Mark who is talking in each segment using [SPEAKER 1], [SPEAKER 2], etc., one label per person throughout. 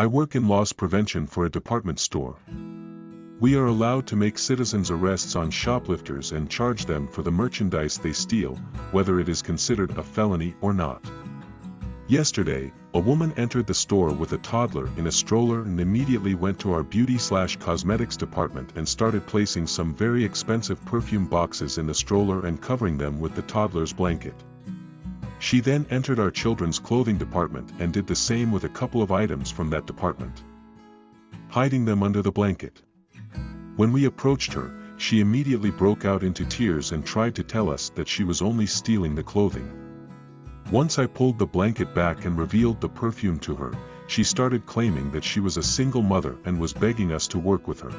[SPEAKER 1] I work in loss prevention for a department store. We are allowed to make citizens' arrests on shoplifters and charge them for the merchandise they steal, whether it is considered a felony or not. Yesterday, a woman entered the store with a toddler in a stroller and immediately went to our beauty/cosmetics department and started placing some very expensive perfume boxes in the stroller and covering them with the toddler's blanket. She then entered our children's clothing department and did the same with a couple of items from that department, hiding them under the blanket. When we approached her, she immediately broke out into tears and tried to tell us that she was only stealing the clothing. Once I pulled the blanket back and revealed the perfume to her, she started claiming that she was a single mother and was begging us to work with her.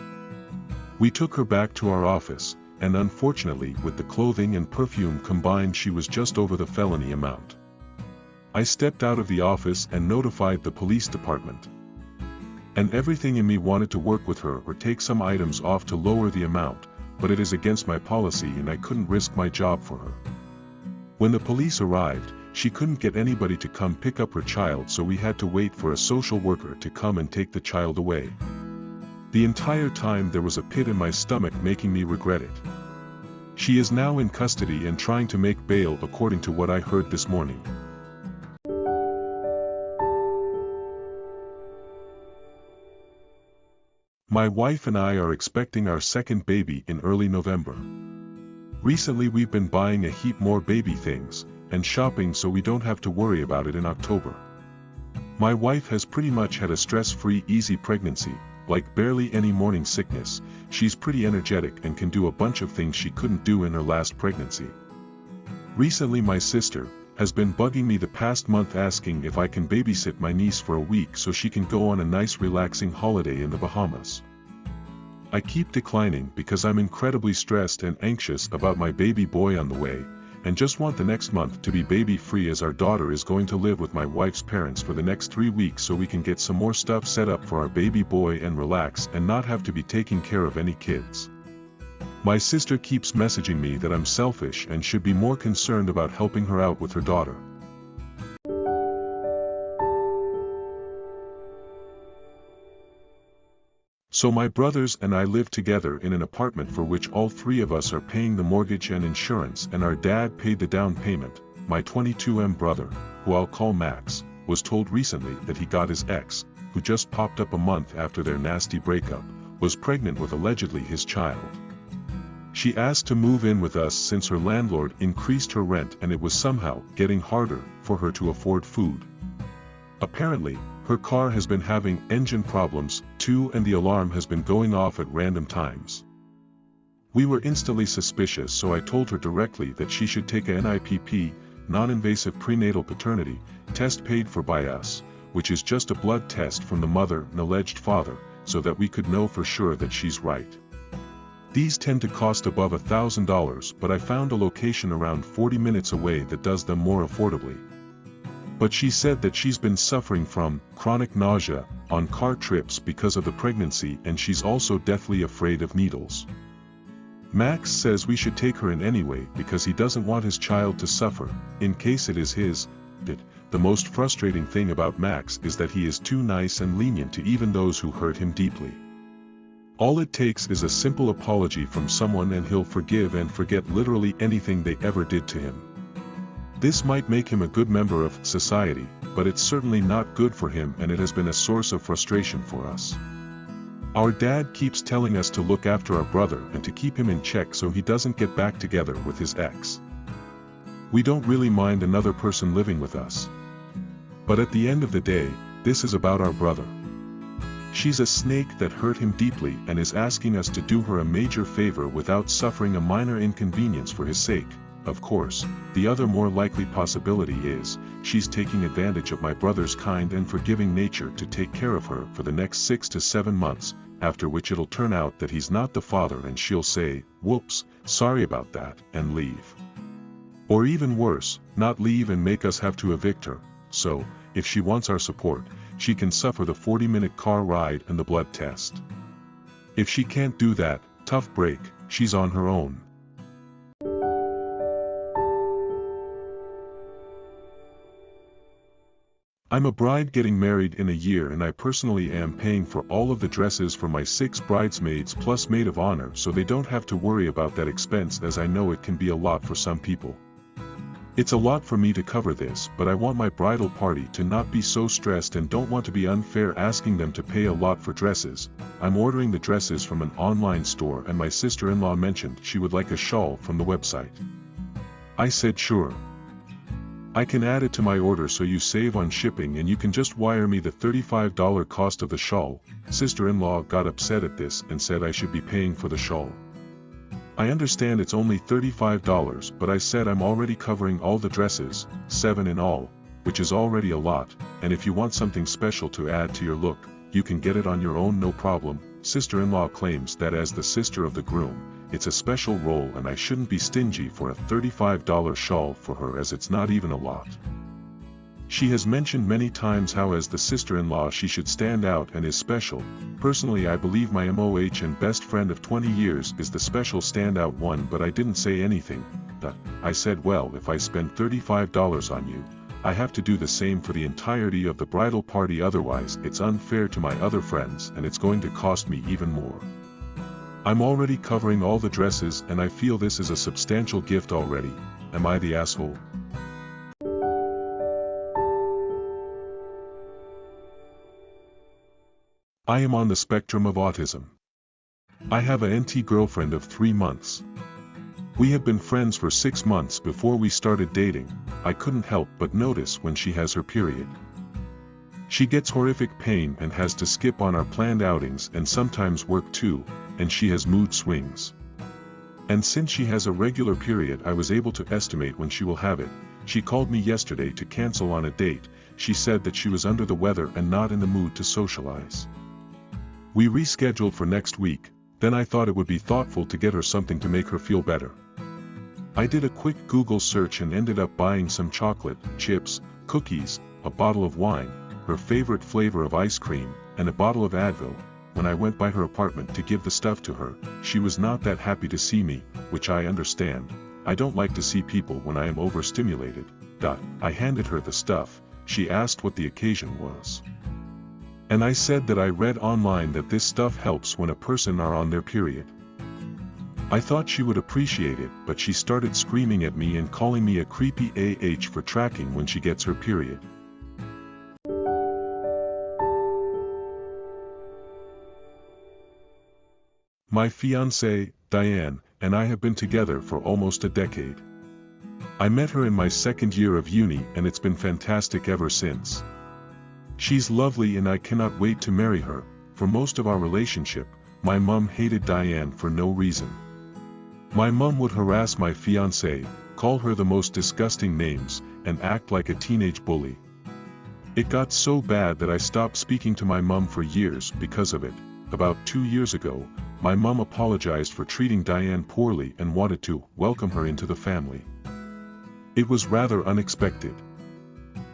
[SPEAKER 1] We took her back to our office, and unfortunately with the clothing and perfume combined she was just over the felony amount. I stepped out of the office and notified the police department. And everything in me wanted to work with her or take some items off to lower the amount, but it is against my policy and I couldn't risk my job for her. When the police arrived, she couldn't get anybody to come pick up her child, so we had to wait for a social worker to come and take the child away. The entire time there was a pit in my stomach making me regret it. She is now in custody and trying to make bail according to what I heard this morning. My wife and I are expecting our second baby in early November. Recently we've been buying a heap more baby things and shopping so we don't have to worry about it in October. My wife has pretty much had a stress-free, easy pregnancy, like barely any morning sickness. She's pretty energetic and can do a bunch of things she couldn't do in her last pregnancy. Recently my sister has been bugging me the past month asking if I can babysit my niece for a week so she can go on a nice relaxing holiday in the Bahamas. I keep declining because I'm incredibly stressed and anxious about my baby boy on the way, and just want the next month to be baby-free, as our daughter is going to live with my wife's parents for the next 3 weeks so we can get some more stuff set up for our baby boy and relax and not have to be taking care of any kids. My sister keeps messaging me that I'm selfish and should be more concerned about helping her out with her daughter. So my brothers and I live together in an apartment for which all three of us are paying the mortgage and insurance, and our dad paid the down payment. My 22M brother, who I'll call Max, was told recently that he got his ex, who just popped up a month after their nasty breakup, was pregnant with allegedly his child. She asked to move in with us since her landlord increased her rent and it was somehow getting harder for her to afford food. Apparently, her car has been having engine problems too, and the alarm has been going off at random times. We were instantly suspicious, so I told her directly that she should take a NIPP, non-invasive prenatal paternity, test paid for by us, which is just a blood test from the mother and alleged father, so that we could know for sure that she's right. These tend to cost above $1,000, but I found a location around 40 minutes away that does them more affordably. But she said that she's been suffering from chronic nausea on car trips because of the pregnancy, and she's also deathly afraid of needles. Max says we should take her in anyway because he doesn't want his child to suffer, in case it is his. The most frustrating thing about Max is that he is too nice and lenient to even those who hurt him deeply. All it takes is a simple apology from someone and he'll forgive and forget literally anything they ever did to him. This might make him a good member of society, but it's certainly not good for him, and it has been a source of frustration for us. Our dad keeps telling us to look after our brother and to keep him in check so he doesn't get back together with his ex. We don't really mind another person living with us. But at the end of the day, this is about our brother. She's a snake that hurt him deeply and is asking us to do her a major favor without suffering a minor inconvenience for his sake. Of course, the other more likely possibility is, she's taking advantage of my brother's kind and forgiving nature to take care of her for the next 6 to 7 months, after which it'll turn out that he's not the father and she'll say, "Whoops, sorry about that," and leave. Or even worse, not leave and make us have to evict her. So, if she wants our support, she can suffer the 40-minute car ride and the blood test. If she can't do that, tough break, she's on her own. I'm a bride getting married in a year and I personally am paying for all of the dresses for my 6 bridesmaids plus maid of honor so they don't have to worry about that expense, as I know it can be a lot for some people. It's a lot for me to cover this, but I want my bridal party to not be so stressed and don't want to be unfair asking them to pay a lot for dresses. I'm ordering the dresses from an online store and my sister-in-law mentioned she would like a shawl from the website. I said sure. I can add it to my order so you save on shipping and you can just wire me the $35 cost of the shawl. Sister-in-law got upset at this and said I should be paying for the shawl. I understand it's only $35, but I said I'm already covering all the dresses, 7 in all, which is already a lot, and if you want something special to add to your look, you can get it on your own, no problem. Sister-in-law claims that as the sister of the groom, it's a special role and I shouldn't be stingy for a $35 shawl for her as it's not even a lot. She has mentioned many times how as the sister-in-law she should stand out and is special. Personally I believe my MOH and best friend of 20 years is the special standout one, but I didn't say anything. I said, well, if I spend $35 on you, I have to do the same for the entirety of the bridal party, otherwise it's unfair to my other friends and it's going to cost me even more. I'm already covering all the dresses and I feel this is a substantial gift already. Am I the asshole? I am on the spectrum of autism. I have a NT girlfriend of 3 months. We have been friends for 6 months before we started dating. I couldn't help but notice when she has her period. She gets horrific pain and has to skip on our planned outings and sometimes work too, and she has mood swings. And since she has a regular period, I was able to estimate when she will have it. She called me yesterday to cancel on a date. She said that she was under the weather and not in the mood to socialize. We rescheduled for next week, then I thought it would be thoughtful to get her something to make her feel better. I did a quick Google search and ended up buying some chocolate, chips, cookies, a bottle of wine, her favorite flavor of ice cream, and a bottle of Advil. When I went by her apartment to give the stuff to her, she was not that happy to see me, which I understand. I don't like to see people when I am overstimulated. I handed her the stuff. She asked what the occasion was. And I said that I read online that this stuff helps when a person are on their period. I thought she would appreciate it, but she started screaming at me and calling me a creepy AH for tracking when she gets her period. My fiancée, Diane, and I have been together for almost a decade. I met her in my 2nd year of uni and it's been fantastic ever since. She's lovely and I cannot wait to marry her. For most of our relationship, my mom hated Diane for no reason. My mom would harass my fiancée, call her the most disgusting names, and act like a teenage bully. It got so bad that I stopped speaking to my mom for years because of it. About 2 years ago, my mom apologized for treating Diane poorly and wanted to welcome her into the family. It was rather unexpected.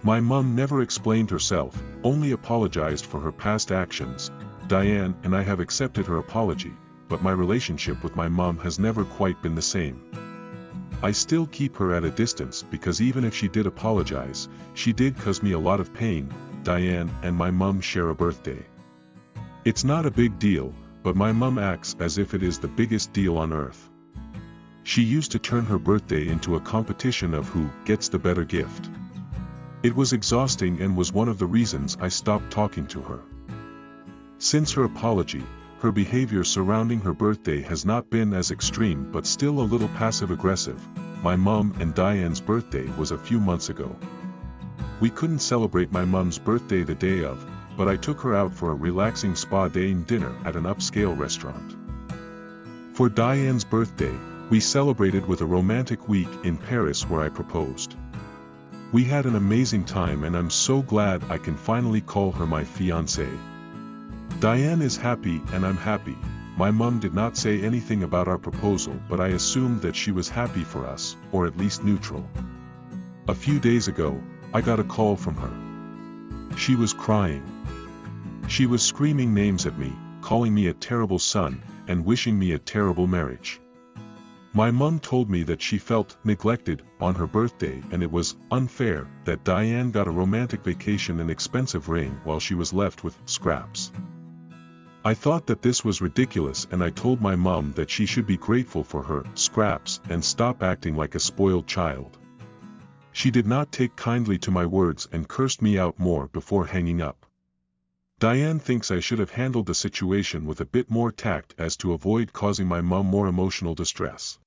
[SPEAKER 1] My mom never explained herself, only apologized for her past actions. Diane and I have accepted her apology, but my relationship with my mom has never quite been the same. I still keep her at a distance because even if she did apologize, she did cause me a lot of pain. Diane and my mom share a birthday. It's not a big deal, but my mom acts as if it is the biggest deal on earth. She used to turn her birthday into a competition of who gets the better gift. It was exhausting and was one of the reasons I stopped talking to her. Since her apology, her behavior surrounding her birthday has not been as extreme but still a little passive-aggressive. My mom and Diane's birthday was a few months ago. We couldn't celebrate my mom's birthday the day of, but I took her out for a relaxing spa day and dinner at an upscale restaurant. For Diane's birthday, we celebrated with a romantic week in Paris where I proposed. We had an amazing time and I'm so glad I can finally call her my fiancée. Diane is happy and I'm happy. My mom did not say anything about our proposal, but I assumed that she was happy for us, or at least neutral. A few days ago, I got a call from her. She was crying. She was screaming names at me, calling me a terrible son, and wishing me a terrible marriage. My mum told me that she felt neglected on her birthday and it was unfair that Diane got a romantic vacation and expensive ring while she was left with scraps. I thought that this was ridiculous and I told my mum that she should be grateful for her scraps and stop acting like a spoiled child. She did not take kindly to my words and cursed me out more before hanging up. Diane thinks I should have handled the situation with a bit more tact as to avoid causing my mum more emotional distress.